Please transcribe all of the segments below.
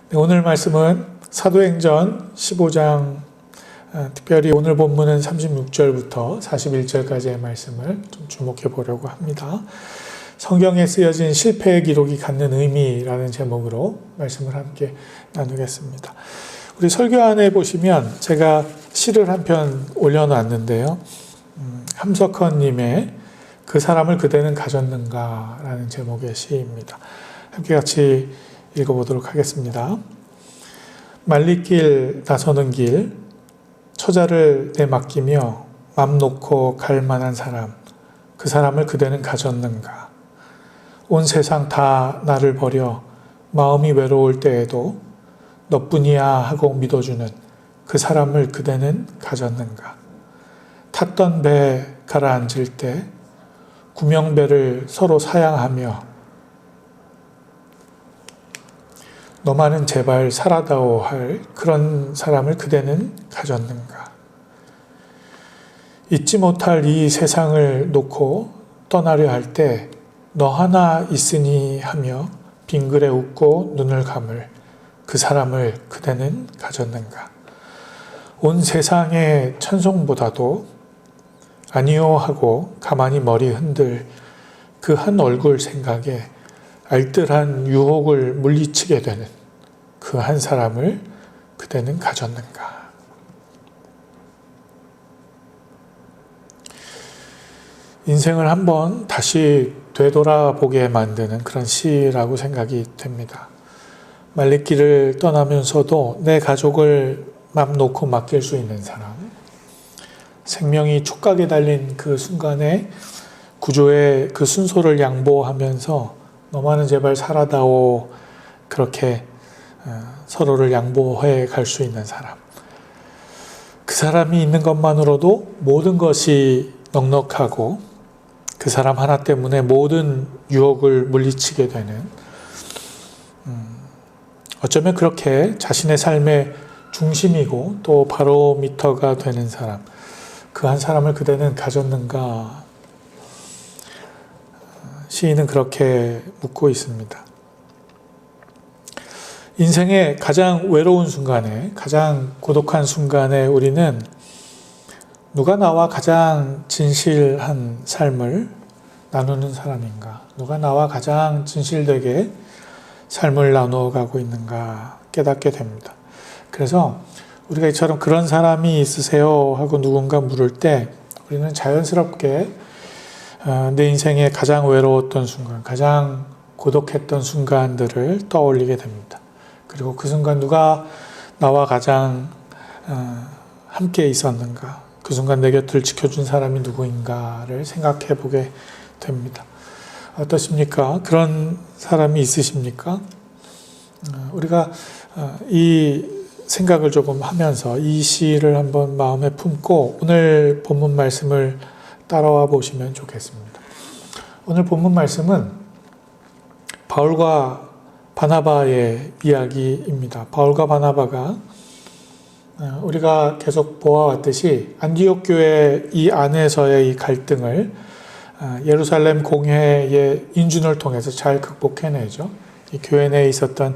네, 오늘 말씀은 사도행전 15장, 특별히 오늘 본문은 36절부터 41절까지의 말씀을 좀 주목해 보려고 합니다. 성경에 쓰여진 실패의 기록이 갖는 의미라는 제목으로 말씀을 함께 나누겠습니다. 우리 설교안에 보시면 제가 시를 한 편 올려놨는데요. 함석헌님의 그 사람을 그대는 가졌는가 라는 제목의 시입니다. 함께 같이 읽어보도록 하겠습니다. 말리길 나서는 길, 처자를 내맡기며 맘 놓고 갈 만한 사람, 그 사람을 그대는 가졌는가. 온 세상 다 나를 버려 마음이 외로울 때에도 너뿐이야 하고 믿어주는 그 사람을 그대는 가졌는가. 탔던 배 가라앉을 때 구명배를 서로 사양하며 너만은 제발 살아다오 할 그런 사람을 그대는 가졌는가. 잊지 못할 이 세상을 놓고 떠나려 할 때 너 하나 있으니 하며 빙그레 웃고 눈을 감을 그 사람을 그대는 가졌는가. 온 세상의 찬송보다도 아니요 하고 가만히 머리 흔들 그 한 얼굴 생각에 알뜰한 유혹을 물리치게 되는 그 한 사람을 그대는 가졌는가. 인생을 한번 다시 되돌아보게 만드는 그런 시라고 생각이 됩니다. 말리길을 떠나면서도 내 가족을 맘 놓고 맡길 수 있는 사람, 생명이 촉각에 달린 그 순간에 구조의 그 순서를 양보하면서 너만은 제발 살아다오 그렇게 서로를 양보해 갈 수 있는 사람. 그 사람이 있는 것만으로도 모든 것이 넉넉하고 그 사람 하나 때문에 모든 유혹을 물리치게 되는, 어쩌면 그렇게 자신의 삶의 중심이고 또 바로미터가 되는 사람, 그 한 사람을 그대는 가졌는가. 시인은 그렇게 묻고 있습니다. 인생의 가장 외로운 순간에, 가장 고독한 순간에 우리는 누가 나와 가장 진실한 삶을 나누는 사람인가? 누가 나와 가장 진실되게 삶을 나누어가고 있는가 깨닫게 됩니다. 그래서 우리가 이처럼 그런 사람이 있으세요? 하고 누군가 물을 때 우리는 자연스럽게 내 인생의 가장 외로웠던 순간, 가장 고독했던 순간들을 떠올리게 됩니다. 그리고 그 순간 누가 나와 가장 함께 있었는가, 그 순간 내 곁을 지켜준 사람이 누구인가를 생각해 보게 됩니다. 어떠십니까? 그런 사람이 있으십니까? 우리가 이 생각을 조금 하면서 이 시를 한번 마음에 품고 오늘 본문 말씀을 따라와 보시면 좋겠습니다. 오늘 본문 말씀은 바울과 바나바의 이야기입니다. 바울과 바나바가 우리가 계속 보아왔듯이 안디옥 교회 이 안에서의 이 갈등을 예루살렘 공회의 인준을 통해서 잘 극복해내죠. 이 교회 내에 있었던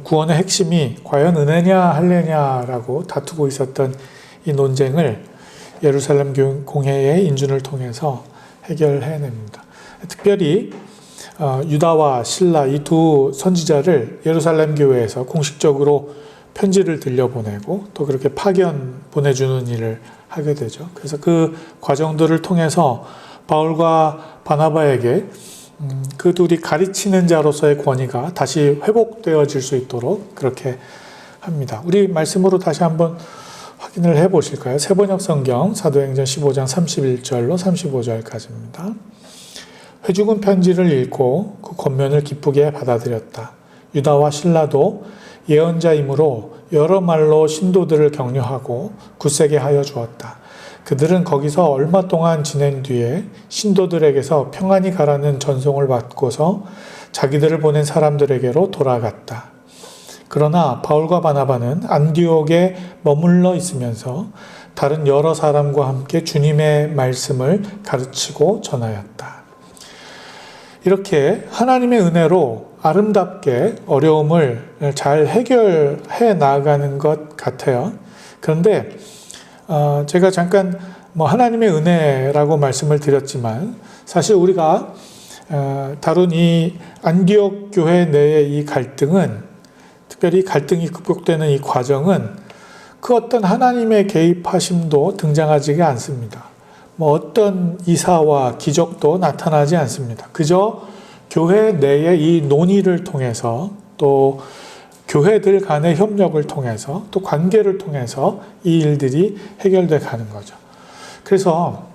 구원의 핵심이 과연 은혜냐 할례냐라고 다투고 있었던 이 논쟁을 예루살렘 공회의 인준을 통해서 해결해냅니다. 특별히 유다와 실라 이 두 선지자를 예루살렘 교회에서 공식적으로 편지를 들려보내고 또 그렇게 파견 보내주는 일을 하게 되죠. 그래서 그 과정들을 통해서 바울과 바나바에게 그 둘이 가르치는 자로서의 권위가 다시 회복되어질 수 있도록 그렇게 합니다. 우리 말씀으로 다시 한번 확인을 해 보실까요? 세번역 성경 사도행전 15장 31절로 35절까지입니다. 회죽은 편지를 읽고 그 권면을 기쁘게 받아들였다. 유다와 실라도 예언자이므로 여러 말로 신도들을 격려하고 굳세게 하여 주었다. 그들은 거기서 얼마 동안 지낸 뒤에 신도들에게서 평안히 가라는 전송을 받고서 자기들을 보낸 사람들에게로 돌아갔다. 그러나 바울과 바나바는 안디옥에 머물러 있으면서 다른 여러 사람과 함께 주님의 말씀을 가르치고 전하였다. 이렇게 하나님의 은혜로 아름답게 어려움을 잘 해결해 나가는 것 같아요. 그런데 제가 잠깐 하나님의 은혜라고 말씀을 드렸지만 사실 우리가 다룬 이 안디옥 교회 내의 이 갈등은, 특별히 갈등이 극복되는 이 과정은 그 어떤 하나님의 개입하심도 등장하지가 않습니다. 어떤 이사와 기적도 나타나지 않습니다. 그저 교회 내의 이 논의를 통해서, 또 교회들 간의 협력을 통해서, 또 관계를 통해서 이 일들이 해결돼 가는 거죠. 그래서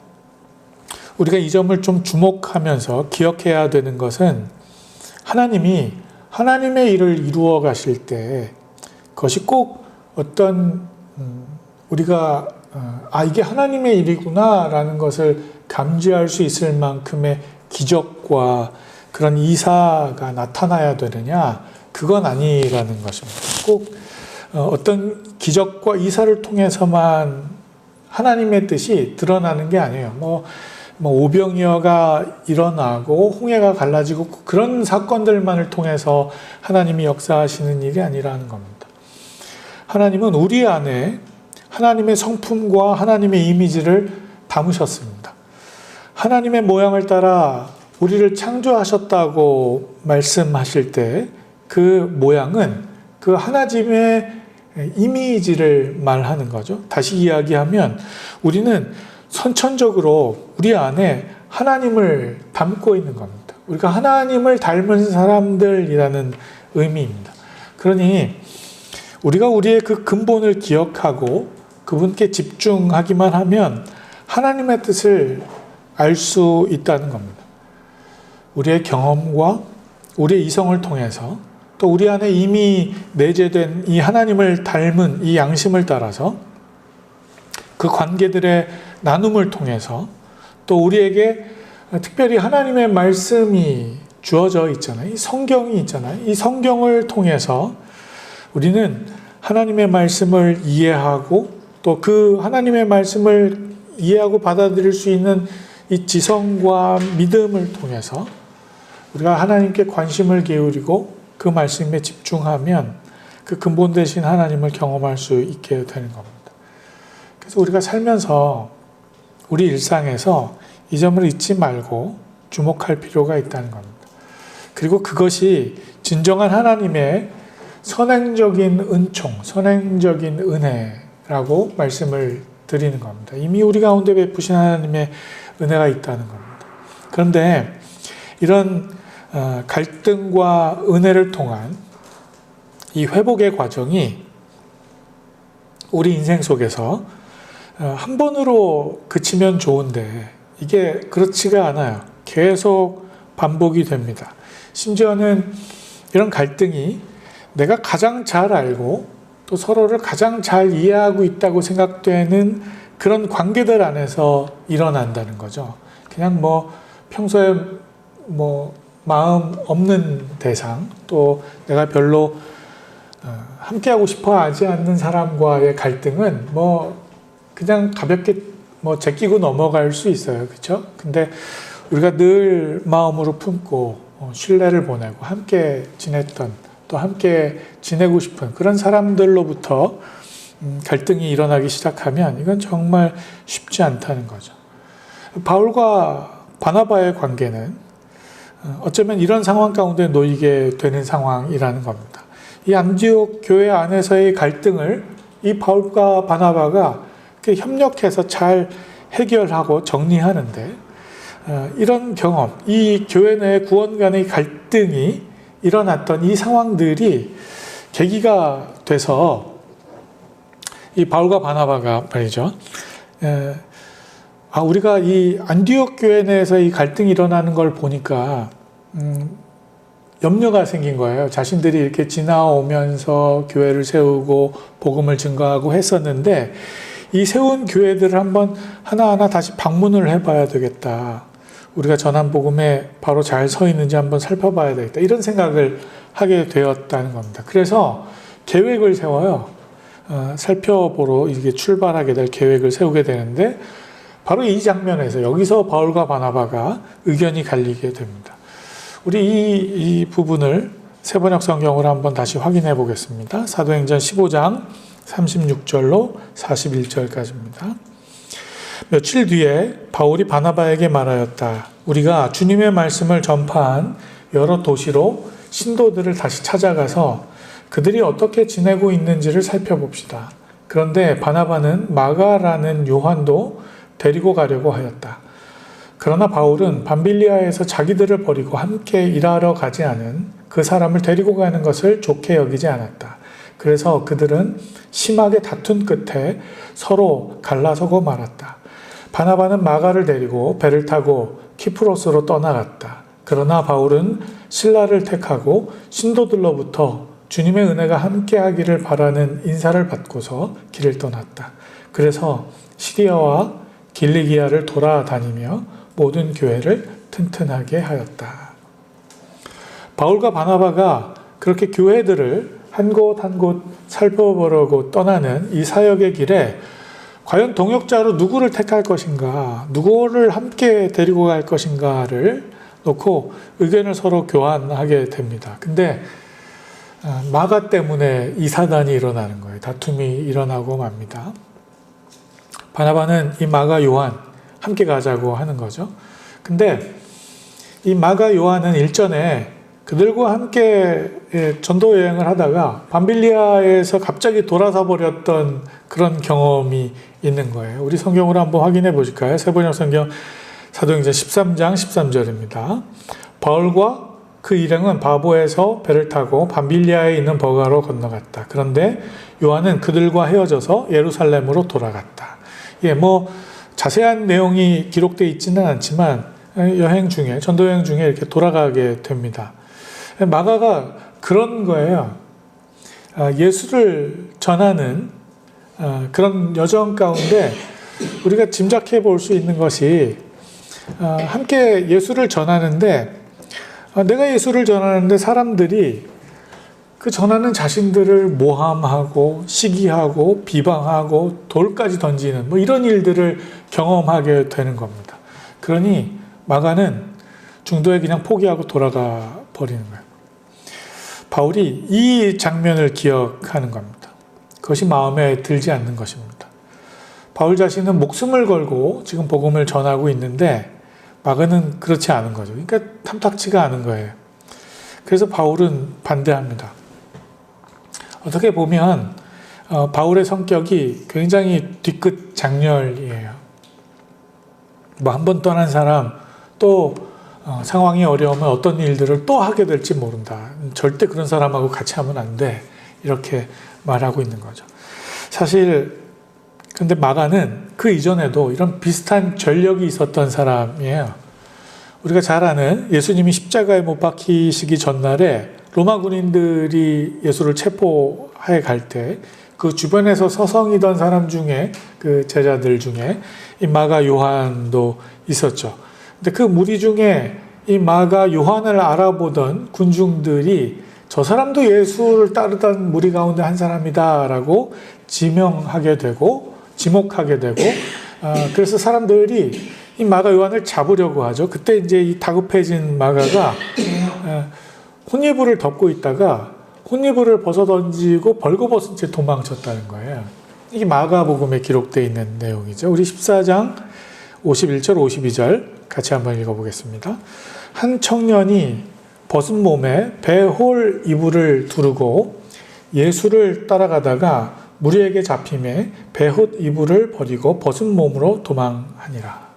우리가 이 점을 좀 주목하면서 기억해야 되는 것은, 하나님이 하나님의 일을 이루어 가실 때 그것이 꼭 어떤 우리가 이게 하나님의 일이구나 라는 것을 감지할 수 있을 만큼의 기적과 그런 이사가 나타나야 되느냐, 그건 아니라는 것입니다. 꼭 어떤 기적과 이사를 통해서만 하나님의 뜻이 드러나는 게 아니에요. 오병이어가 일어나고 홍해가 갈라지고 그런 사건들만을 통해서 하나님이 역사하시는 일이 아니라는 겁니다. 하나님은 우리 안에 하나님의 성품과 하나님의 이미지를 담으셨습니다. 하나님의 모양을 따라 우리를 창조하셨다고 말씀하실 때 그 모양은 그 하나님의 이미지를 말하는 거죠. 다시 이야기하면 우리는 선천적으로 우리 안에 하나님을 담고 있는 겁니다. 우리가 하나님을 닮은 사람들이라는 의미입니다. 그러니 우리가 우리의 그 근본을 기억하고 그분께 집중하기만 하면 하나님의 뜻을 알 수 있다는 겁니다. 우리의 경험과 우리의 이성을 통해서, 또 우리 안에 이미 내재된 이 하나님을 닮은 이 양심을 따라서 그 관계들의 나눔을 통해서, 또 우리에게 특별히 하나님의 말씀이 주어져 있잖아요. 이 성경이 있잖아요. 이 성경을 통해서 우리는 하나님의 말씀을 이해하고, 또 그 하나님의 말씀을 이해하고 받아들일 수 있는 이 지성과 믿음을 통해서 우리가 하나님께 관심을 기울이고 그 말씀에 집중하면 그 근본 되신 하나님을 경험할 수 있게 되는 겁니다. 그래서 우리가 살면서 우리 일상에서 이 점을 잊지 말고 주목할 필요가 있다는 겁니다. 그리고 그것이 진정한 하나님의 선행적인 은총, 선행적인 은혜라고 말씀을 드리는 겁니다. 이미 우리 가운데 베푸신 하나님의 은혜가 있다는 겁니다. 그런데 이런 갈등과 은혜를 통한 이 회복의 과정이 우리 인생 속에서 한 번으로 그치면 좋은데 이게 그렇지가 않아요. 계속 반복이 됩니다. 심지어는 이런 갈등이 내가 가장 잘 알고 또 서로를 가장 잘 이해하고 있다고 생각되는 그런 관계들 안에서 일어난다는 거죠. 그냥 평소에 마음 없는 대상, 또 내가 별로 함께하고 싶어 하지 않는 사람과의 갈등은 그냥 가볍게 제끼고 넘어갈 수 있어요. 그렇죠? 근데 우리가 늘 마음으로 품고 신뢰를 보내고 함께 지냈던, 또 함께 지내고 싶은 그런 사람들로부터 갈등이 일어나기 시작하면 이건 정말 쉽지 않다는 거죠. 바울과 바나바의 관계는 어쩌면 이런 상황 가운데 놓이게 되는 상황이라는 겁니다. 이 안디옥 교회 안에서의 갈등을 이 바울과 바나바가 협력해서 잘 해결하고 정리하는데, 이런 경험, 이 교회 내 구원 간의 갈등이 일어났던 이 상황들이 계기가 돼서 이 바울과 바나바가 말이죠. 우리가 이 안디옥 교회 내에서 이 갈등이 일어나는 걸 보니까 염려가 생긴 거예요. 자신들이 이렇게 지나오면서 교회를 세우고 복음을 증거하고 했었는데 이 세운 교회들을 한번 하나하나 다시 방문을 해봐야 되겠다. 우리가 전한 복음에 바로 잘 서 있는지 한번 살펴봐야 되겠다. 이런 생각을 하게 되었다는 겁니다. 그래서 계획을 세워요. 살펴보러 이게 출발하게 될 계획을 세우게 되는데, 바로 이 장면에서 여기서 바울과 바나바가 의견이 갈리게 됩니다. 우리 이 부분을 세번역 성경으로 한번 다시 확인해 보겠습니다. 사도행전 15장 36절로 41절까지입니다. 며칠 뒤에 바울이 바나바에게 말하였다. 우리가 주님의 말씀을 전파한 여러 도시로 신도들을 다시 찾아가서 그들이 어떻게 지내고 있는지를 살펴봅시다. 그런데 바나바는 마가라는 요한도 데리고 가려고 하였다. 그러나 바울은 밤빌리아에서 자기들을 버리고 함께 일하러 가지 않은 그 사람을 데리고 가는 것을 좋게 여기지 않았다. 그래서 그들은 심하게 다툰 끝에 서로 갈라서고 말았다. 바나바는 마가를 데리고 배를 타고 키프로스로 떠나갔다. 그러나 바울은 실라를 택하고 신도들로부터 주님의 은혜가 함께하기를 바라는 인사를 받고서 길을 떠났다. 그래서 시리아와 길리기아를 돌아다니며 모든 교회를 튼튼하게 하였다. 바울과 바나바가 그렇게 교회들을 한 곳 한 곳 살펴보려고 떠나는 이 사역의 길에 과연 동역자로 누구를 택할 것인가, 누구를 함께 데리고 갈 것인가를 놓고 의견을 서로 교환하게 됩니다. 근데 마가 때문에 이 사단이 일어나는 거예요. 다툼이 일어나고 맙니다. 바나바는 이 마가 요한 함께 가자고 하는 거죠. 근데 이 마가 요한은 일전에 그들과 함께 전도 여행을 하다가 밤빌리아에서 갑자기 돌아서 버렸던 그런 경험이 있는 거예요. 우리 성경으로 한번 확인해 보실까요? 세번역 성경 사도행전 13장 13절입니다. 바울과 그 일행은 바보에서 배를 타고 밤빌리아에 있는 버가로 건너갔다. 그런데 요한은 그들과 헤어져서 예루살렘으로 돌아갔다. 자세한 내용이 기록되어 있지는 않지만 여행 중에, 전도 여행 중에 이렇게 돌아가게 됩니다. 마가가 그런 거예요. 예수를 전하는 그런 여정 가운데 우리가 짐작해 볼 수 있는 것이 함께 예수를 전하는데 내가 예수를 전하는데 사람들이 그 전하는 자신들을 모함하고 시기하고 비방하고 돌까지 던지는 이런 일들을 경험하게 되는 겁니다. 그러니 마가는 중도에 그냥 포기하고 돌아가 버리는 거예요. 바울이 이 장면을 기억하는 겁니다. 그것이 마음에 들지 않는 것입니다. 바울 자신은 목숨을 걸고 지금 복음을 전하고 있는데 마가는 그렇지 않은 거죠. 그러니까 탐탁치가 않은 거예요. 그래서 바울은 반대합니다. 어떻게 보면 바울의 성격이 굉장히 뒤끝 장렬이에요. 한 번 떠난 사람 또 상황이 어려우면 어떤 일들을 또 하게 될지 모른다. 절대 그런 사람하고 같이 하면 안 돼. 이렇게 말하고 있는 거죠. 사실 근데 마가는 그 이전에도 이런 비슷한 전력이 있었던 사람이에요. 우리가 잘 아는 예수님이 십자가에 못 박히시기 전날에 로마 군인들이 예수를 체포해 갈 때 그 주변에서 서성이던 사람 중에 그 제자들 중에 이 마가 요한도 있었죠. 근데 그 무리 중에 이 마가 요한을 알아보던 군중들이 저 사람도 예수를 따르던 무리 가운데 한 사람이다라고 지목하게 되고 그래서 사람들이 이 마가 요한을 잡으려고 하죠. 그때 이제 이 다급해진 마가가 혼이불을 덮고 있다가 혼이불을 벗어던지고 벌거벗은 채 도망쳤다는 거예요. 이게 마가복음에 기록되어 있는 내용이죠. 우리 14장 51절 52절 같이 한번 읽어보겠습니다. 한 청년이 벗은 몸에 배홀 이불을 두르고 예수를 따라가다가 무리에게 잡힘에 배헛 이불을 버리고 벗은 몸으로 도망하니라.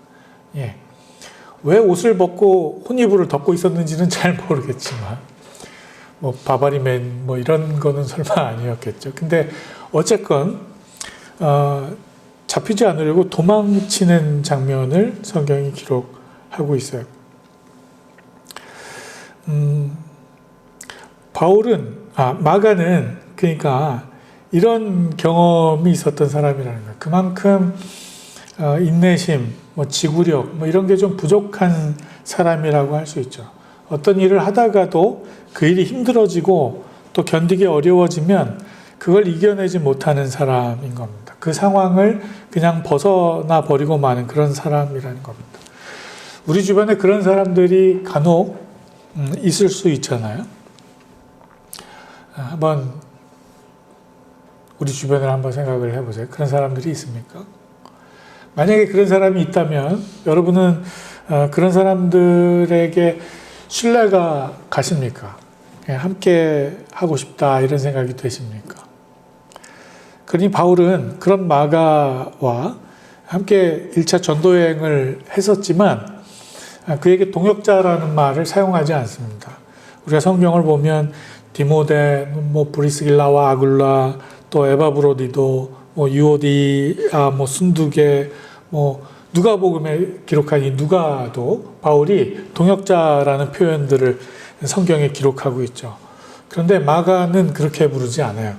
왜 옷을 벗고 혼이불을 덮고 있었는지는 잘 모르겠지만 바바리맨 이런 거는 설마 아니었겠죠. 근데 어쨌건 잡히지 않으려고 도망치는 장면을 성경이 기록하고 있어요. 마가는 그러니까 이런 경험이 있었던 사람이라는 거예요. 그만큼 인내심, 지구력 이런 게 좀 부족한 사람이라고 할 수 있죠. 어떤 일을 하다가도 그 일이 힘들어지고 또 견디기 어려워지면 그걸 이겨내지 못하는 사람인 겁니다. 그 상황을 그냥 벗어나 버리고 마는 그런 사람이라는 겁니다. 우리 주변에 그런 사람들이 간혹 있을 수 있잖아요. 한번 우리 주변을 한번 생각을 해보세요. 그런 사람들이 있습니까? 만약에 그런 사람이 있다면 여러분은 그런 사람들에게 신뢰가 가십니까? 함께 하고 싶다 이런 생각이 되십니까? 그러니 바울은 그런 마가와 함께 1차 전도 여행을 했었지만 그에게 동역자라는 말을 사용하지 않습니다. 우리가 성경을 보면 디모데, 브리스길라와 아굴라, 또 에바브로디도, 유오디아, 순두개, 누가복음에 기록한 이 누가도 바울이 동역자라는 표현들을 성경에 기록하고 있죠. 그런데 마가는 그렇게 부르지 않아요.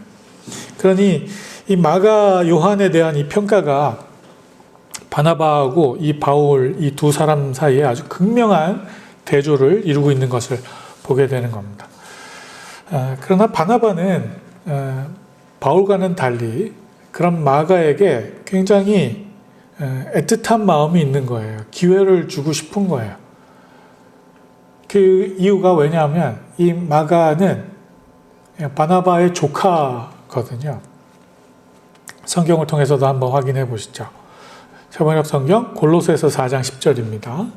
그러니 이 마가 요한에 대한 이 평가가 바나바하고 이 바울 이 두 사람 사이에 아주 극명한 대조를 이루고 있는 것을 보게 되는 겁니다. 그러나 바나바는 바울과는 달리 그런 마가에게 굉장히 애틋한 마음이 있는 거예요. 기회를 주고 싶은 거예요. 그 이유가 왜냐하면 이 마가는 바나바의 조카거든요. 성경을 통해서도 한번 확인해 보시죠. 세번역 성경 골로새서 4장 10절입니다.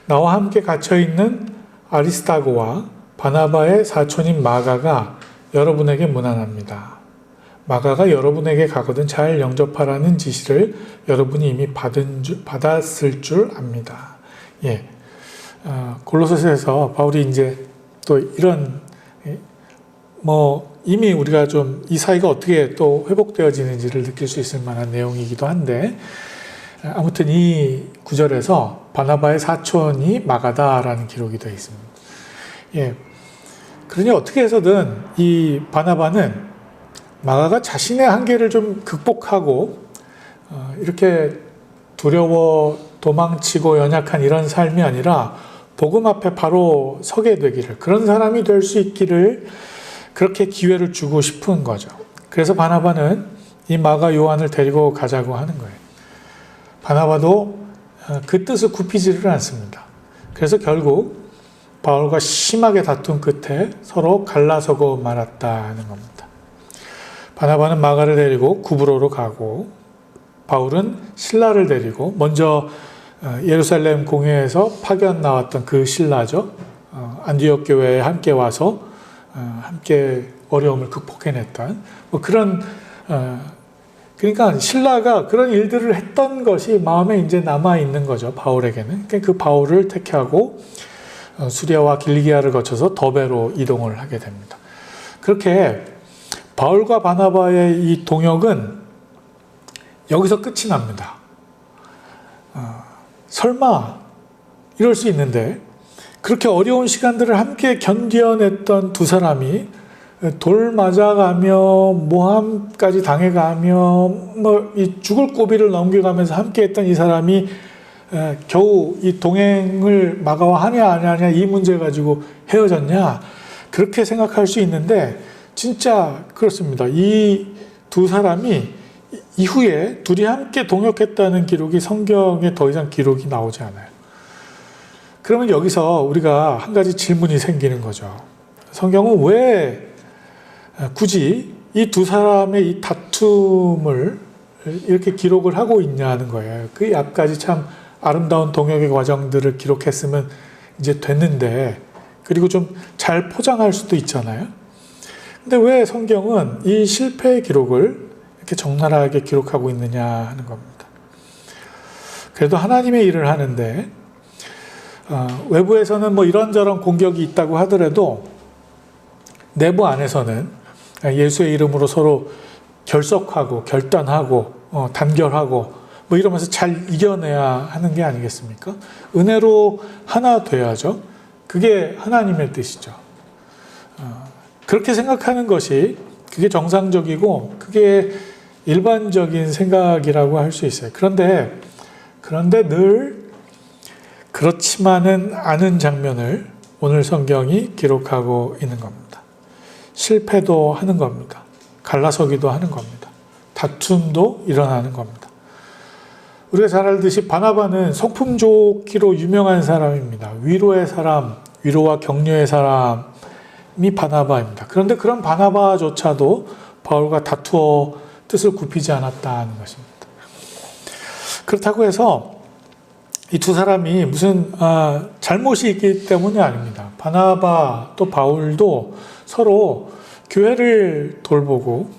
나와 함께 갇혀있는 아리스타고와 바나바의 사촌인 마가가 여러분에게 문안합니다. 마가가 여러분에게 가거든 잘 영접하라는 지시를 여러분이 이미 받았을 줄 압니다. 예, 골로새서에서 바울이 이제 또 이런 이미 우리가 좀 이 사이가 어떻게 또 회복되어지는지를 느낄 수 있을 만한 내용이기도 한데 아무튼 이 구절에서 바나바의 사촌이 마가다라는 기록이 되어 있습니다. 예, 그러니 어떻게 해서든 이 바나바는 마가가 자신의 한계를 좀 극복하고 이렇게 두려워 도망치고 연약한 이런 삶이 아니라 복음 앞에 바로 서게 되기를, 그런 사람이 될 수 있기를 그렇게 기회를 주고 싶은 거죠. 그래서 바나바는 이 마가 요한을 데리고 가자고 하는 거예요. 바나바도 그 뜻을 굽히지를 않습니다. 그래서 결국 바울과 심하게 다툰 끝에 서로 갈라서고 말았다는 겁니다. 바나바는 마가를 데리고 구브로로 가고 바울은 실라를 데리고 먼저 예루살렘 공회에서 파견 나왔던 그 실라죠. 안디옥 교회에 함께 와서 함께 어려움을 극복해냈던 그런 그러니까 실라가 그런 일들을 했던 것이 마음에 이제 남아 있는 거죠. 바울에게는. 그러니까 그 바울을 택하고 수리아와 길리기아를 거쳐서 더베로 이동을 하게 됩니다. 그렇게 바울과 바나바의 이 동역은 여기서 끝이 납니다. 설마 이럴 수 있는데 그렇게 어려운 시간들을 함께 견뎌냈던 두 사람이 돌 맞아가며 모함까지 당해가며 이 죽을 고비를 넘겨가면서 함께했던 이 사람이 겨우 이 동행을 마가와 하냐 안 하냐 이 문제 가지고 헤어졌냐 그렇게 생각할 수 있는데 진짜 그렇습니다. 이 두 사람이 이후에 둘이 함께 동역했다는 기록이 성경에 더 이상 기록이 나오지 않아요. 그러면 여기서 우리가 한 가지 질문이 생기는 거죠. 성경은 왜 굳이 이 두 사람의 이 다툼을 이렇게 기록을 하고 있냐는 거예요. 그 앞까지 참 아름다운 동역의 과정들을 기록했으면 이제 됐는데, 그리고 좀 잘 포장할 수도 있잖아요. 근데 왜 성경은 이 실패의 기록을 이렇게 적나라하게 기록하고 있느냐 하는 겁니다. 그래도 하나님의 일을 하는데 외부에서는 이런저런 공격이 있다고 하더라도 내부 안에서는 예수의 이름으로 서로 결속하고 결단하고 단결하고 이러면서 잘 이겨내야 하는 게 아니겠습니까? 은혜로 하나 돼야죠. 그게 하나님의 뜻이죠. 그렇게 생각하는 것이 그게 정상적이고 그게 일반적인 생각이라고 할 수 있어요. 그런데 늘 그렇지만은 않은 장면을 오늘 성경이 기록하고 있는 겁니다. 실패도 하는 겁니다. 갈라서기도 하는 겁니다. 다툼도 일어나는 겁니다. 우리가 잘 알듯이 바나바는 성품 좋기로 유명한 사람입니다. 위로의 사람, 위로와 격려의 사람이 바나바입니다. 그런데 그런 바나바조차도 바울과 다투어 뜻을 굽히지 않았다는 것입니다. 그렇다고 해서 이 두 사람이 무슨 잘못이 있기 때문이 아닙니다. 바나바 또 바울도 서로 교회를 돌보고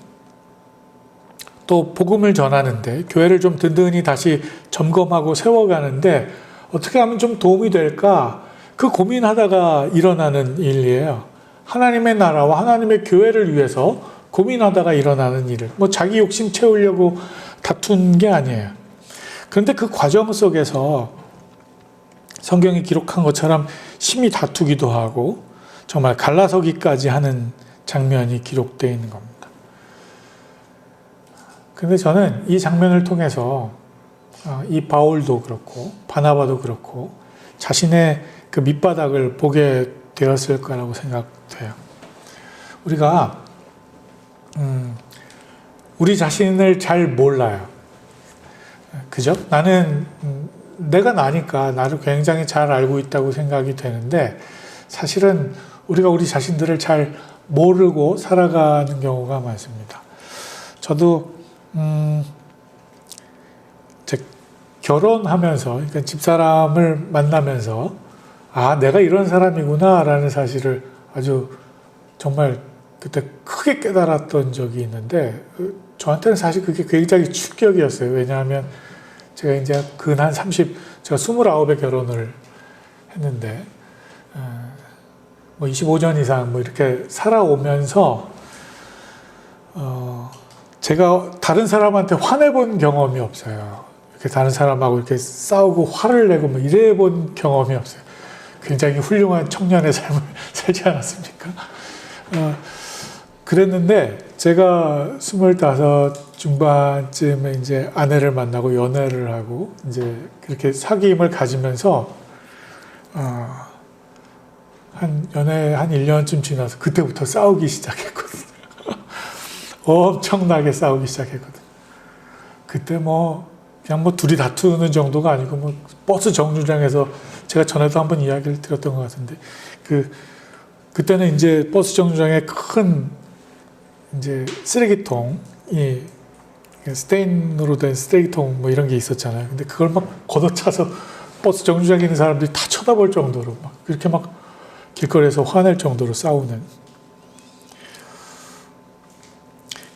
또 복음을 전하는데, 교회를 좀 든든히 다시 점검하고 세워가는데 어떻게 하면 좀 도움이 될까, 그 고민하다가 일어나는 일이에요. 하나님의 나라와 하나님의 교회를 위해서 고민하다가 일어나는 일을, 뭐 자기 욕심 채우려고 다툰 게 아니에요. 그런데 그 과정 속에서 성경이 기록한 것처럼 심히 다투기도 하고 정말 갈라서기까지 하는 장면이 기록되어 있는 겁니다. 그런데 저는 이 장면을 통해서 이 바울도 그렇고 바나바도 그렇고 자신의 그 밑바닥을 보게 되었을 거라고 생각돼요. 우리가 우리 자신을 잘 몰라요. 그죠? 나는 내가 나니까 나를 굉장히 잘 알고 있다고 생각이 되는데, 사실은 우리가 우리 자신들을 잘 모르고 살아가는 경우가 많습니다. 저도 제 결혼하면서, 그러니까 집사람을 만나면서 내가 이런 사람이구나 라는 사실을 아주 정말 그때 크게 깨달았던 적이 있는데, 저한테는 사실 그게 굉장히 충격이었어요. 왜냐하면 제가 이제 제가 29에 결혼을 했는데, 뭐 25년 이상 뭐 이렇게 살아오면서, 제가 다른 사람한테 화내본 경험이 없어요. 이렇게 다른 사람하고 이렇게 싸우고 화를 내고 뭐 이래 본 경험이 없어요. 굉장히 훌륭한 청년의 삶을 살지 않았습니까? 그랬는데, 제가 25 중반쯤에 이제 아내를 만나고 연애를 하고 이제 그렇게 사귐을 가지면서 연애 한 1년쯤 지나서 그때부터 싸우기 시작했거든요. 엄청나게 싸우기 시작했거든요. 그때 그냥 둘이 다투는 정도가 아니고 버스 정류장에서, 제가 전에도 한번 이야기를 드렸던 것 같은데, 그때는 이제 버스 정류장에 큰 이제 쓰레기통이, 스테인으로 된 쓰레기통 뭐 이런 게 있었잖아요. 근데 그걸 막 걷어차서 버스 정류장에 있는 사람들이 다 쳐다볼 정도로 그렇게 길거리에서 화낼 정도로 싸우는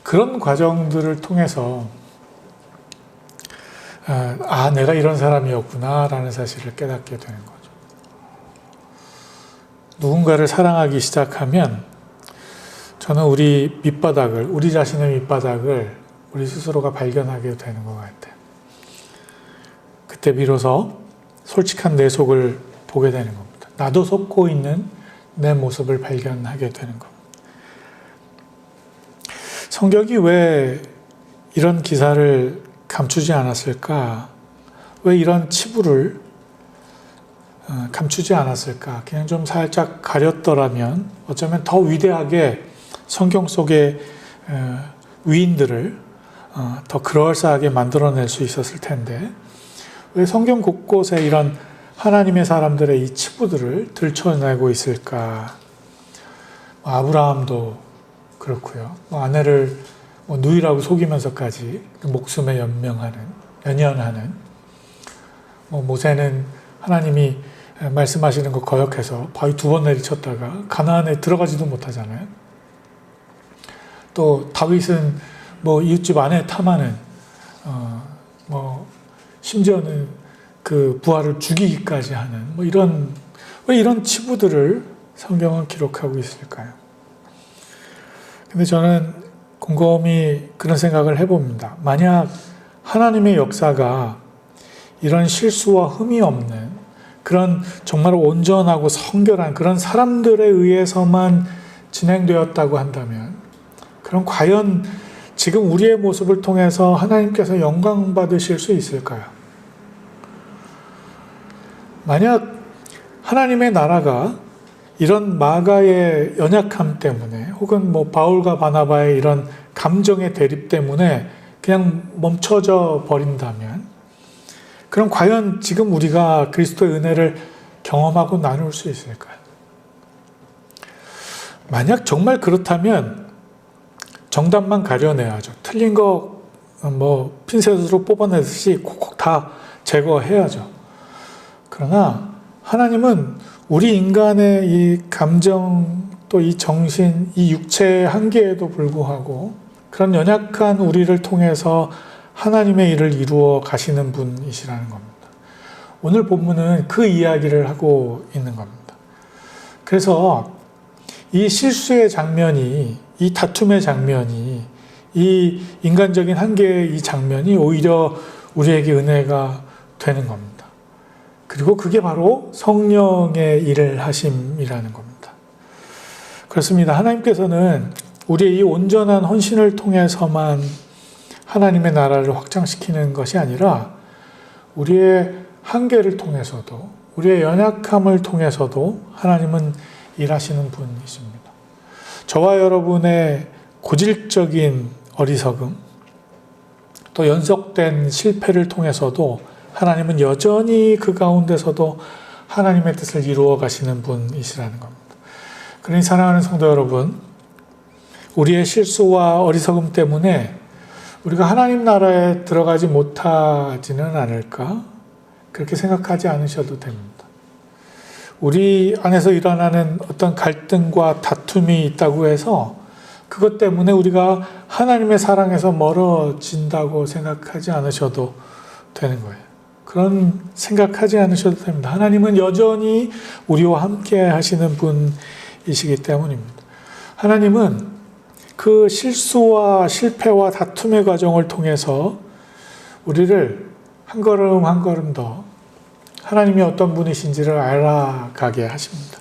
그런 과정들을 통해서 내가 이런 사람이었구나 라는 사실을 깨닫게 되는 거죠. 누군가를 사랑하기 시작하면 저는 우리 자신의 밑바닥을 우리 스스로가 발견하게 되는 것 같아요. 그때 비로소 솔직한 내 속을 보게 되는 겁니다. 나도 속고 있는 내 모습을 발견하게 되는 겁니다. 성경이 왜 이런 기사를 감추지 않았을까? 왜 이런 치부를 감추지 않았을까? 그냥 좀 살짝 가렸더라면 어쩌면 더 위대하게 성경 속의 위인들을 더 그럴싸하게 만들어낼 수 있었을 텐데, 왜 성경 곳곳에 이런 하나님의 사람들의 이 치부들을 들춰내고 있을까? 아브라함도 그렇고요. 아내를 누이라고 속이면서까지 목숨에 연연하는 모세는 하나님이 말씀하시는 거 거역해서 바위 2번 내리쳤다가 가나안에 들어가지도 못하잖아요. 또 다윗은 이웃집 아내 타마는 심지어는 그 부하를 죽이기까지 하는 왜 이런 치부들을 성경은 기록하고 있을까요? 근데 저는 곰곰이 그런 생각을 해봅니다. 만약 하나님의 역사가 이런 실수와 흠이 없는 그런 정말 온전하고 성결한 그런 사람들에 의해서만 진행되었다고 한다면, 그럼 과연 지금 우리의 모습을 통해서 하나님께서 영광 받으실 수 있을까요? 만약 하나님의 나라가 이런 마가의 연약함 때문에, 혹은 바울과 바나바의 이런 감정의 대립 때문에 그냥 멈춰져 버린다면, 그럼 과연 지금 우리가 그리스도의 은혜를 경험하고 나눌 수 있을까요? 만약 정말 그렇다면 정답만 가려내야죠. 틀린 거 뭐 핀셋으로 뽑아내듯이 콕콕 다 제거해야죠. 그러나 하나님은 우리 인간의 이 감정 또 이 정신, 이 육체의 한계에도 불구하고 그런 연약한 우리를 통해서 하나님의 일을 이루어 가시는 분이시라는 겁니다. 오늘 본문은 그 이야기를 하고 있는 겁니다. 그래서 이 실수의 장면이, 이 다툼의 장면이, 이 인간적인 한계의 이 장면이 오히려 우리에게 은혜가 되는 겁니다. 그리고 그게 바로 성령의 일을 하심이라는 겁니다. 그렇습니다. 하나님께서는 우리의 이 온전한 헌신을 통해서만 하나님의 나라를 확장시키는 것이 아니라 우리의 한계를 통해서도, 우리의 연약함을 통해서도 하나님은 일하시는 분이십니다. 저와 여러분의 고질적인 어리석음, 또 연속된 실패를 통해서도 하나님은 여전히 그 가운데서도 하나님의 뜻을 이루어 가시는 분이시라는 겁니다. 그러니 사랑하는 성도 여러분, 우리의 실수와 어리석음 때문에 우리가 하나님 나라에 들어가지 못하지는 않을까? 그렇게 생각하지 않으셔도 됩니다. 우리 안에서 일어나는 어떤 갈등과 다툼이 있다고 해서 그것 때문에 우리가 하나님의 사랑에서 멀어진다고 생각하지 않으셔도 되는 거예요. 그런 생각하지 않으셔도 됩니다. 하나님은 여전히 우리와 함께 하시는 분이시기 때문입니다. 하나님은 그 실수와 실패와 다툼의 과정을 통해서 우리를 한 걸음 한 걸음 더 하나님이 어떤 분이신지를 알아가게 하십니다.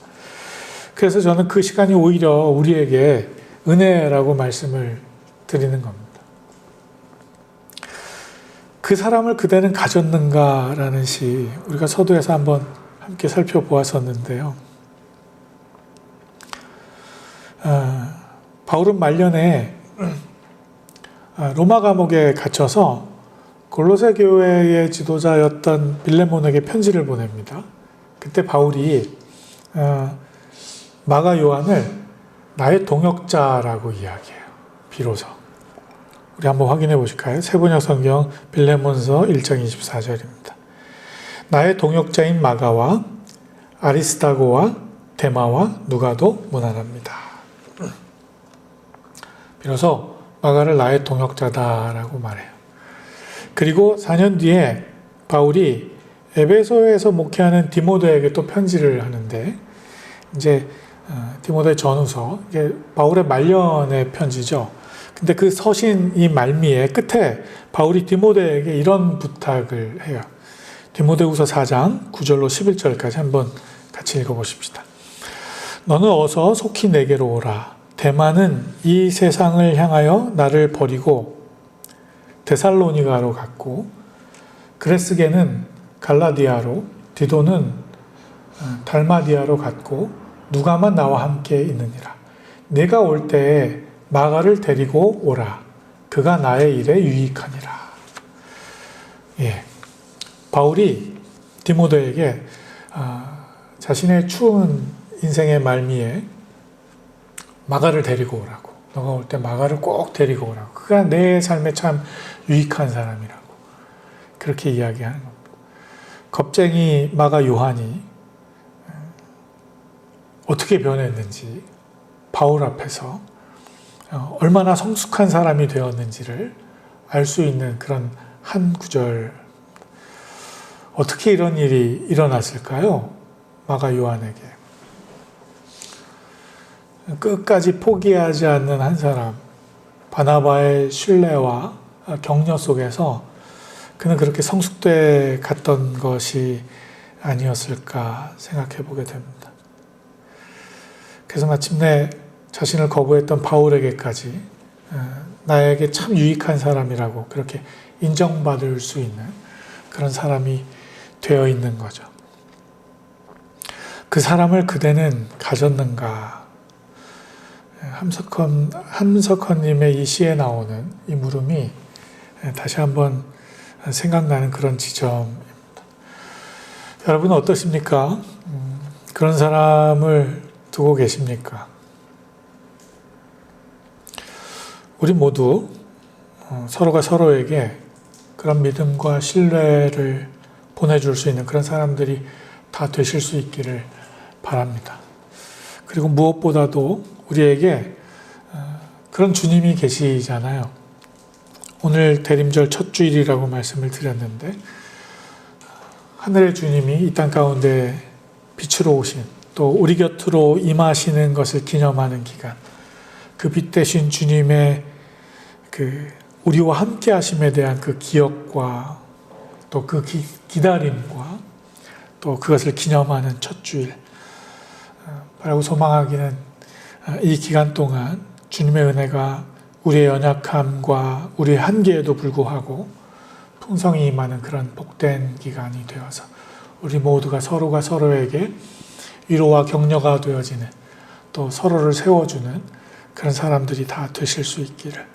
그래서 저는 그 시간이 오히려 우리에게 은혜라고 말씀을 드리는 겁니다. 그 사람을 그대는 가졌는가라는 시 우리가 서두에서 한번 함께 살펴보았었는데요. 바울은 말년에 로마 감옥에 갇혀서 골로새 교회의 지도자였던 빌레몬에게 편지를 보냅니다. 그때 바울이 마가 요한을 나의 동역자라고 이야기해요. 비로소. 우리 한번 확인해 보실까요? 세번역 성경 빌레몬서 1장 24절입니다. 나의 동역자인 마가와 아리스다고와 데마와 누가도 문안합니다. 비로소 마가를 나의 동역자다라고 말해요. 그리고 4년 뒤에 바울이 에베소에서 목회하는 디모데에게 또 편지를 하는데 이제 디모데 전후서, 이게 바울의 말년의 편지죠. 근데 그 서신 이 말미에 끝에 바울이 디모데에게 이런 부탁을 해요. 디모데후서 4장 9절로 11절까지 한번 같이 읽어보십시다. 너는 어서 속히 내게로 오라. 데마는 이 세상을 향하여 나를 버리고 데살로니가로 갔고 그레스게는 갈라디아로, 디도는 달마디아로 갔고 누가만 나와 함께 있느니라. 내가 올 때에 마가를 데리고 오라. 그가 나의 일에 유익하니라. 예, 바울이 디모데에게 자신의 추운 인생의 말미에 마가를 데리고 오라고. 너가 올 때 마가를 꼭 데리고 오라고. 그가 내 삶에 참 유익한 사람이라고. 그렇게 이야기하는 겁니다. 겁쟁이 마가 요한이 어떻게 변했는지, 바울 앞에서 얼마나 성숙한 사람이 되었는지를 알 수 있는 그런 한 구절. 어떻게 이런 일이 일어났을까요? 마가 요한에게. 끝까지 포기하지 않는 한 사람, 바나바의 신뢰와 격려 속에서 그는 그렇게 성숙돼 갔던 것이 아니었을까 생각해 보게 됩니다. 그래서 마침내 자신을 거부했던 바울에게까지 나에게 참 유익한 사람이라고 그렇게 인정받을 수 있는 그런 사람이 되어 있는 거죠. 그 사람을 그대는 가졌는가? 함석헌님의 이 시에 나오는 이 물음이 다시 한번 생각나는 그런 지점입니다. 여러분은 어떠십니까? 그런 사람을 두고 계십니까? 우리 모두 서로가 서로에게 그런 믿음과 신뢰를 보내줄 수 있는 그런 사람들이 다 되실 수 있기를 바랍니다. 그리고 무엇보다도 우리에게 그런 주님이 계시잖아요. 오늘 대림절 첫 주일이라고 말씀을 드렸는데 하늘의 주님이 이 땅 가운데 빛으로 오신, 또 우리 곁으로 임하시는 것을 기념하는 기간, 그 빛 대신 주님의 그 우리와 함께 하심에 대한 그 기억과 또 그 기다림과 또 그것을 기념하는 첫 주일, 바라고 소망하기는 이 기간 동안 주님의 은혜가 우리의 연약함과 우리의 한계에도 불구하고 풍성히 임하는 그런 복된 기간이 되어서 우리 모두가 서로가 서로에게 위로와 격려가 되어지는, 또 서로를 세워주는 그런 사람들이 다 되실 수 있기를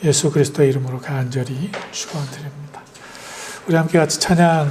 예수 그리스도의 이름으로 간절히 축원드립니다. 우리 함께 같이 찬양